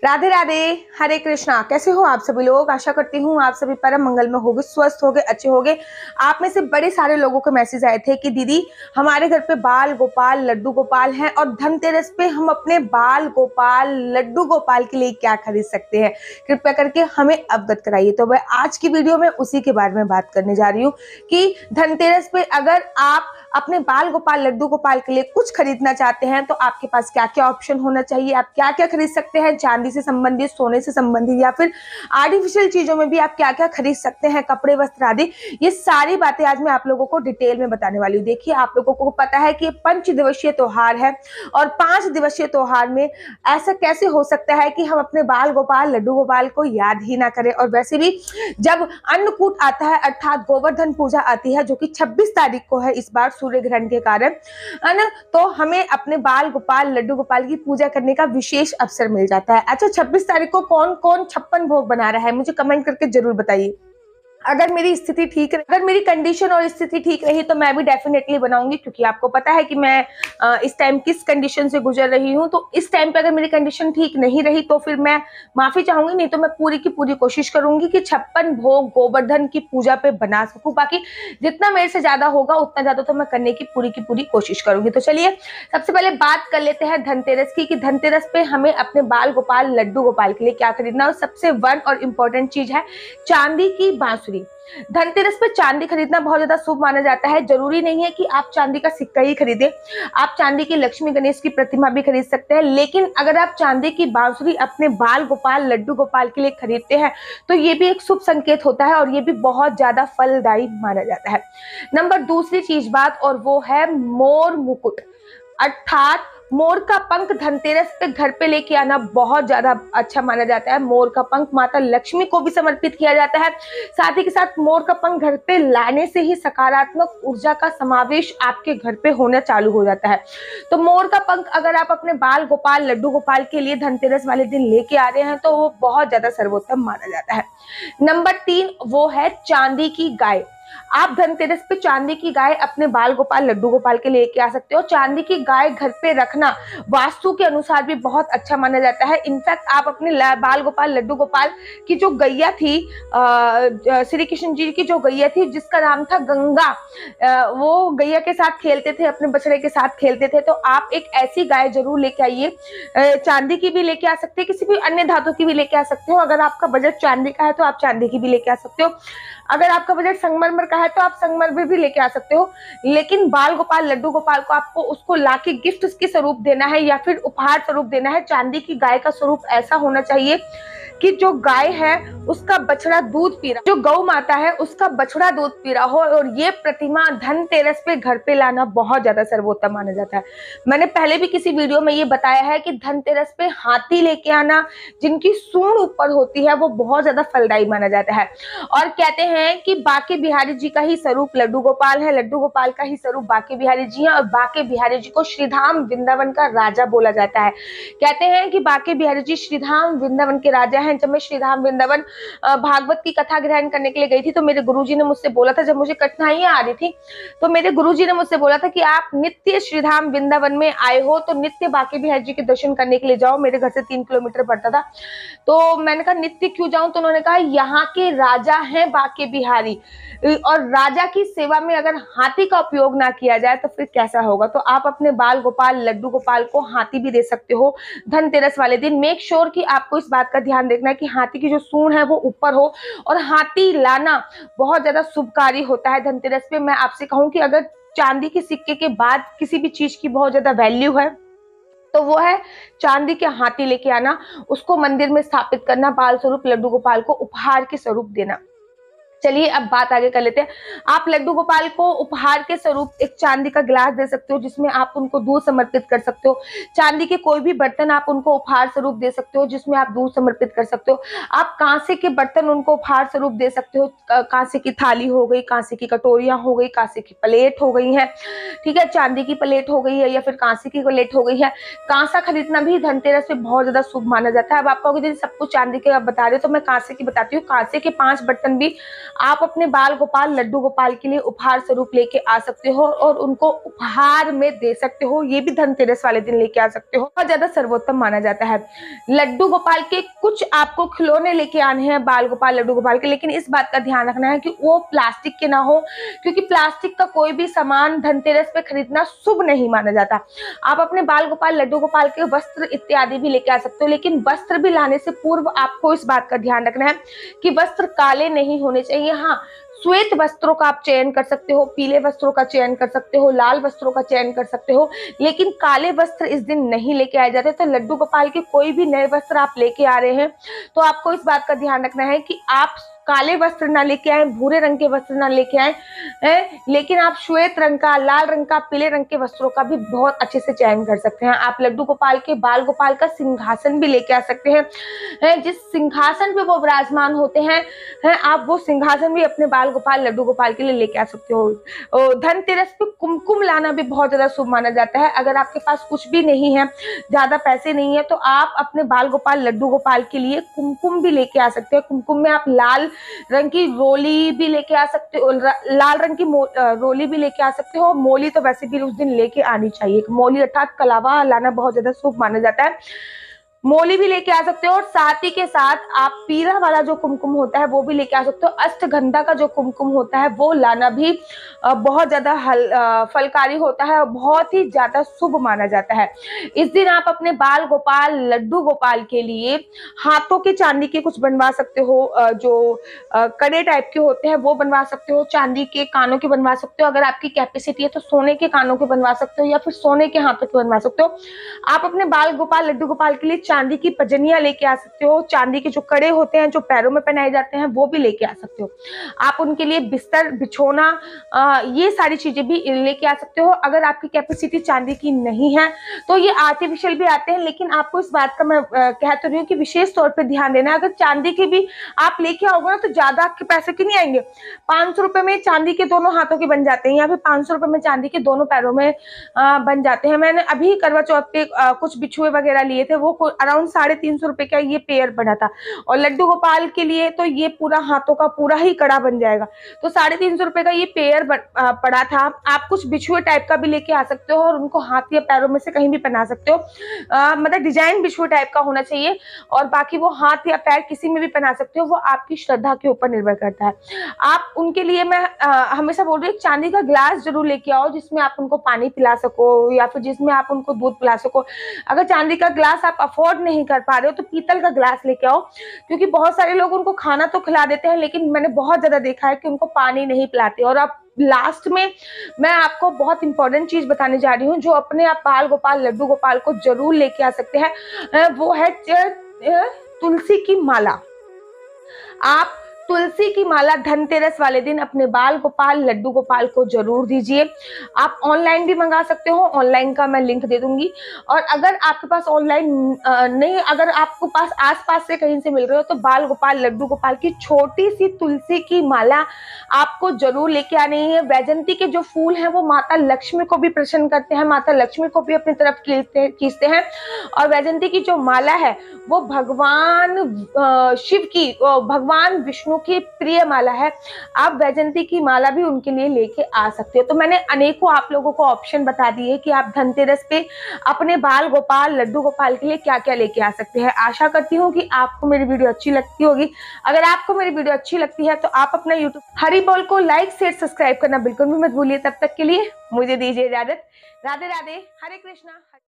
राधे राधे। हरे कृष्णा। कैसे हो आप सभी लोग? आशा करती हूँ आप सभी परम मंगल में होगे, स्वस्थ होगे, अच्छे होगे। आप में से बड़े सारे लोगों के मैसेज आए थे कि दीदी हमारे घर पे बाल गोपाल लड्डू गोपाल हैं और धनतेरस पे हम अपने बाल गोपाल लड्डू गोपाल के लिए क्या खरीद सकते हैं, कृपया करके हमें अवगत कराइए। तो मैं आज की वीडियो में उसी के बारे में बात करने जा रही हूँ कि धनतेरस पे अगर आप अपने बाल गोपाल लड्डू गोपाल के लिए कुछ खरीदना चाहते हैं तो आपके पास क्या क्या ऑप्शन होना चाहिए, आप क्या क्या खरीद सकते हैं, चांदी से संबंधित, सोने से संबंधित या फिर आर्टिफिशियल चीजों में भी आप क्या क्या खरीद सकते हैं, कपड़े वस्त्र आदि। ये सारी बातें आज मैं आप लोगों को डिटेल में बताने वाली हूँ। देखिए, आप लोगों को पता है कि 5 दिवसीय त्योहार है और 5 दिवसीय त्योहार में ऐसा कैसे हो सकता है कि हम अपने बाल गोपाल लड्डू गोपाल को याद ही ना करें। और वैसे भी जब अन्नकूट आता है अर्थात गोवर्धन पूजा आती है जो कि 26 तारीख को है इस बार सूर्य ग्रहण के कारण, है ना, तो हमें अपने बाल गोपाल लड्डू गोपाल की पूजा करने का विशेष अवसर मिल जाता है। अच्छा, 26 तारीख को कौन कौन 56 भोग बना रहा है मुझे कमेंट करके जरूर बताइए। अगर मेरी स्थिति ठीक, अगर मेरी कंडीशन और स्थिति ठीक रही तो मैं भी डेफिनेटली बनाऊंगी, क्योंकि आपको पता है कि मैं इस टाइम किस कंडीशन से गुजर रही हूँ। तो इस टाइम पे अगर मेरी कंडीशन ठीक नहीं रही तो फिर मैं माफी चाहूंगी, नहीं तो मैं पूरी की पूरी कोशिश करूंगी कि 56 भोग गोवर्धन की पूजा पे बना सकूं। बाकी जितना मेरे से ज्यादा होगा उतना ज्यादा तो मैं करने की पूरी कोशिश करूंगी। तो चलिए सबसे पहले बात कर लेते हैं धनतेरस की, कि धनतेरस पे हमें अपने बाल गोपाल लड्डू गोपाल के लिए क्या खरीदना। और सबसे वन और इम्पोर्टेंट चीज है चांदी की बांसुरी। धनतेरस पे चांदी खरीदना बहुत ज्यादा शुभ माना जाता है। जरूरी नहीं है कि आप चांदी का सिक्का ही खरीदें, आप चांदी की लक्ष्मी गणेश की प्रतिमा भी खरीद सकते हैं। लेकिन अगर आप चांदी की बांसुरी अपने बाल गोपाल लड्डू गोपाल के लिए खरीदते हैं तो ये भी एक शुभ संकेत होता है और ये भी बहुत ज्यादा फलदायी माना जाता है। नंबर दूसरी चीज बात, और वो है मोर मुकुट अर्थात मोर का पंख धनतेरस पे घर पे लेके आना बहुत ज्यादा अच्छा माना जाता है। मोर का पंख माता लक्ष्मी को भी समर्पित किया जाता है। साथ ही के साथ मोर का पंख घर पे लाने से ही सकारात्मक ऊर्जा का समावेश आपके घर पे होना चालू हो जाता है। तो मोर का पंख अगर आप अपने बाल गोपाल लड्डू गोपाल के लिए धनतेरस वाले दिन लेके आ रहे हैं तो वो बहुत ज्यादा सर्वोत्तम माना जाता है। नंबर 3 वो है चांदी की गाय। आप धनतेरस पे चांदी की गाय अपने बाल गोपाल लड्डू गोपाल के लेके आ सकते हो। चांदी की गाय घर पे रखना वास्तु के अनुसार भी बहुत अच्छा माना जाता है। इनफैक्ट आप अपने बाल गोपाल लड्डू गोपाल की जो गैया थी, श्री कृष्ण जी की जो गैया थी जिसका नाम था गंगा, वो गैया के साथ खेलते थे, अपने बछड़े के साथ खेलते थे। तो आप एक ऐसी गाय जरूर लेके आइए। चांदी की भी लेके आ सकते हैं, किसी भी अन्य धातु की भी लेके आ सकते हो। अगर आपका बजट चांदी का है तो आप चांदी की भी लेके आ सकते हो। अगर आपका बजट संगमरमर का है तो आप संगमरमर भी लेके आ सकते हो। लेकिन बाल गोपाल लड्डू गोपाल को आपको उसको लाके गिफ्ट के स्वरूप देना है या फिर उपहार स्वरूप देना है। चांदी की गाय का स्वरूप ऐसा होना चाहिए कि जो गाय है उसका बछड़ा दूध पी रहा, जो गौ माता है उसका बछड़ा दूध पी रहा हो। और ये प्रतिमा धनतेरस पे घर पे लाना बहुत ज्यादा सर्वोत्तम माना जाता है। मैंने पहले भी किसी वीडियो में ये बताया है कि धनतेरस पे हाथी लेके आना जिनकी सूंड ऊपर होती है वो बहुत ज्यादा फलदायी माना जाता है। और कहते हैं कि बाके बिहारी जी का ही स्वरूप लड्डू गोपाल है, लड्डू गोपाल का ही स्वरूप बाके बिहारी जी है। और बाके बिहारी जी को श्रीधाम वृंदावन का राजा बोला जाता है। कहते हैं कि बाके बिहारी जी श्रीधाम वृंदावन के राजा हैं। जब मैं श्रीधाम वृंदावन भागवत की कथा ग्रहण करने के लिए गई थी तो मेरे गुरुजी ने मुझसे बोला था, जब मुझे कठिनाइयां आ रही थी तो मेरे गुरुजी ने मुझसे बोला था कि आप नित्य श्रीधाम वृंदावन में आए हो तो नित्य बाके बिहारी जी के दर्शन करने के लिए जाओ। मेरे घर से 3 किलोमीटर पड़ता था। तो मैंने कहा नित्य क्यों जाऊं, तो उन्होंने कहा यहाँ के राजा हैं बाके बिहारी और राजा की सेवा में अगर हाथी का उपयोग ना किया जाए तो फिर कैसा होगा। तो आप अपने बाल गोपाल लड्डू गोपाल को हाथी भी दे सकते हो धनतेरस वाले दिन। मेक श्योर कि आपको इस बात का ध्यान देखना है कि हाथी की जो सूंड है वो ऊपर हो। और हाथी लाना बहुत ज्यादा शुभकारी होता है धनतेरस पे। मैं आपसे कहूं कि अगर चांदी के सिक्के के बाद किसी भी चीज की बहुत ज्यादा वैल्यू है तो वो है चांदी के हाथी लेके आना, उसको मंदिर में स्थापित करना, बाल स्वरूप लड्डू गोपाल को उपहार के स्वरूप देना। चलिए अब बात आगे कर लेते हैं। आप लड्डू गोपाल को उपहार के स्वरूप एक चांदी का गिलास दे सकते हो जिसमें आप उनको दूध समर्पित कर सकते हो। चांदी के कोई भी बर्तन आप उनको उपहार स्वरूप दे सकते हो जिसमें आप दूध समर्पित कर सकते हो। आप कांसे के बर्तन उनको उपहार स्वरूप दे सकते हो। कांसे की थाली हो गई, कांसे की कटोरियां हो गई, कांसे की प्लेट हो गई है, ठीक है, चांदी की प्लेट हो गई है या फिर कांसे की प्लेट हो गई है। कांसा खरीदना भी धनतेरस पे बहुत ज्यादा शुभ माना जाता है। अब आप कहोगे सब कुछ चांदी के आप बता रहे हो तो मैं कांसे की बताती हूँ। कांसे के 5 बर्तन भी आप अपने बाल गोपाल लड्डू गोपाल के लिए उपहार स्वरूप लेके आ सकते हो और उनको उपहार में दे सकते हो। ये भी धनतेरस वाले दिन लेके आ सकते हो। बहुत ज्यादा सर्वोत्तम माना जाता है। लड्डू गोपाल के कुछ आपको खिलौने लेके आने हैं बाल गोपाल लड्डू गोपाल के, लेकिन इस बात का ध्यान रखना है कि वो प्लास्टिक के ना हो, क्योंकि प्लास्टिक का कोई भी सामान धनतेरस पे खरीदना शुभ नहीं माना जाता। आप अपने बाल गोपाल लड्डू गोपाल के वस्त्र इत्यादि भी लेके आ सकते हो, लेकिन वस्त्र भी लाने से पूर्व आपको इस बात का ध्यान रखना है कि वस्त्र काले नहीं होने चाहिए। हाँ, श्वेत वस्त्रों का आप चयन कर सकते हो, पीले वस्त्रों का चयन कर सकते हो, लाल वस्त्रों का चयन कर सकते हो, लेकिन काले वस्त्र इस दिन नहीं लेके आए जाते। तो लड्डू गोपाल के कोई भी नए वस्त्र आप लेके आ रहे हैं तो आपको इस बात का ध्यान रखना है कि आप काले वस्त्र ना लेके आए, भूरे रंग के वस्त्र ना लेके आए, लेकिन आप श्वेत रंग का, लाल रंग का, पीले रंग के वस्त्रों का भी बहुत अच्छे से चयन कर सकते हैं। आप लड्डू गोपाल के बाल गोपाल का सिंहासन भी लेके आ सकते हैं। जिस सिंहासन पे वो विराजमान होते हैं, आप वो सिंहासन भी अपने बाल गोपाल लड्डू गोपाल के लिए लेके आ सकते हो। धनतेरस पे कुमकुम लाना भी बहुत ज्यादा शुभ माना जाता है। अगर आपके पास कुछ भी नहीं है, ज्यादा पैसे नहीं है, तो आप अपने बाल गोपाल लड्डू गोपाल के लिए कुमकुम भी लेके आ सकते हैं। कुमकुम में आप लाल रंग की रोली भी लेके आ सकते हो, लाल रंग की रोली भी लेके आ सकते हो। मोली तो वैसे भी उस दिन लेके आनी चाहिए। मोली अर्थात कलावा लाना बहुत ज्यादा शुभ माना जाता है। मोली भी लेके आ सकते हो और साथ ही के साथ आप पीला वाला जो कुमकुम होता है वो भी लेके आ सकते हो। अष्टगंधा का जो कुमकुम होता है वो लाना भी बहुत ज्यादा फलकारी होता है और बहुत ही ज्यादा शुभ माना जाता है। इस दिन आप अपने बाल गोपाल लड्डू गोपाल के लिए हाथों के चांदी के कुछ बनवा सकते हो, जो कड़े टाइप के होते हैं वो बनवा सकते हो। चांदी के कानों के बनवा सकते हो। अगर आपकी कैपेसिटी है तो सोने के कानों के बनवा सकते हो या फिर सोने के हाथों के बनवा सकते हो। आप अपने बाल गोपाल लड्डू गोपाल के लिए चांदी की पजनियां लेके आ सकते हो। चांदी के जो कड़े होते हैं जो पैरों में पहनाए जाते हैं वो भी लेके आ सकते हो। आप उनके लिए बिस्तर बिछोना ये सारी चीजें भी लेके आ सकते हो। अगर आपकी कैपेसिटी चांदी की नहीं है तो ये आर्टिफिशियल भी आते हैं, लेकिन आपको इस बात का मैं कह तो रही हूँ कि विशेष तौर पर ध्यान देना है। अगर चांदी के भी आप लेके आओगे ना तो ज्यादा आपके पैसे के नहीं आएंगे। 500 रुपए में चांदी के दोनों हाथों के बन जाते हैं या फिर 500 रुपए में चांदी के दोनों पैरों में बन जाते हैं। मैंने अभी करवा चौथ पे कुछ बिछुए वगैरह लिए थे, वो अराउंड 350 रुपए का ये पेयर बना था। और लड्डू गोपाल के लिए तो ये पूरा हाथों का पूरा ही कड़ा बन जाएगा। तो 350 रुपए का ये पेयर पड़ा था। आप कुछ बिछुए टाइप का भी लेके आ सकते हो और उनको हाथ या पैरों में से कहीं भी पहना सकते हो। मतलब डिजाइन बिछुए टाइप का होना चाहिए और बाकी वो हाथ या पैर किसी में भी पहना सकते हो। वो आपकी श्रद्धा के ऊपर निर्भर करता है। आप उनके लिए मैं हमेशा बोल रही हूँ चांदी का ग्लास जरूर लेके आओ जिसमें आप उनको पानी पिला सको या फिर जिसमें आप उनको दूध पिला सको। अगर चांदी का ग्लास आप अफोर्ड नहीं कर पा रहे हो तो पीतल का ग्लास लेके आओ, क्योंकि बहुत सारे लोग उनको खाना तो खिला देते हैं लेकिन मैंने बहुत ज्यादा देखा है कि उनको पानी नहीं पिलाते। और आप लास्ट में मैं आपको बहुत इंपॉर्टेंट चीज बताने जा रही हूँ जो अपने आप बाल गोपाल लड्डू गोपाल को जरूर लेके आ सकते हैं, वो है तुलसी की माला। आप तुलसी की माला धनतेरस वाले दिन अपने बाल गोपाल लड्डू गोपाल को जरूर दीजिए। आप ऑनलाइन भी मंगा सकते हो, ऑनलाइन का मैं लिंक दे दूंगी। और अगर आपके पास ऑनलाइन नहीं, अगर आपको पास आसपास से कहीं से मिल रहे हो तो बाल गोपाल लड्डू गोपाल की छोटी सी तुलसी की माला आपको जरूर लेके आनी है। वैजंती के जो फूल हैं वो माता लक्ष्मी को भी प्रसन्न करते हैं, माता लक्ष्मी को भी अपनी तरफ खींचते हैं। और वैजंती की जो माला है वो भगवान शिव की, भगवान विष्णु की प्रिय माला है। आप वैजंती की माला भी उनके लिए लेके आ सकते हो। तो मैंने अनेकों आप लोगों को ऑप्शन बता दिए कि आप धनतेरस पे अपने बाल गोपाल लड्डू गोपाल के लिए क्या क्या लेके आ सकते हैं। आशा करती हूँ कि आपको मेरी वीडियो अच्छी लगती होगी। अगर आपको मेरी वीडियो अच्छी लगती है तो आप अपना यूट्यूब हरी बोल को लाइक शेयर सब्सक्राइब करना बिल्कुल भी मत भूलिए। तब तक के लिए मुझे दीजिए इजाजत। राधे राधे, हरे कृष्णा।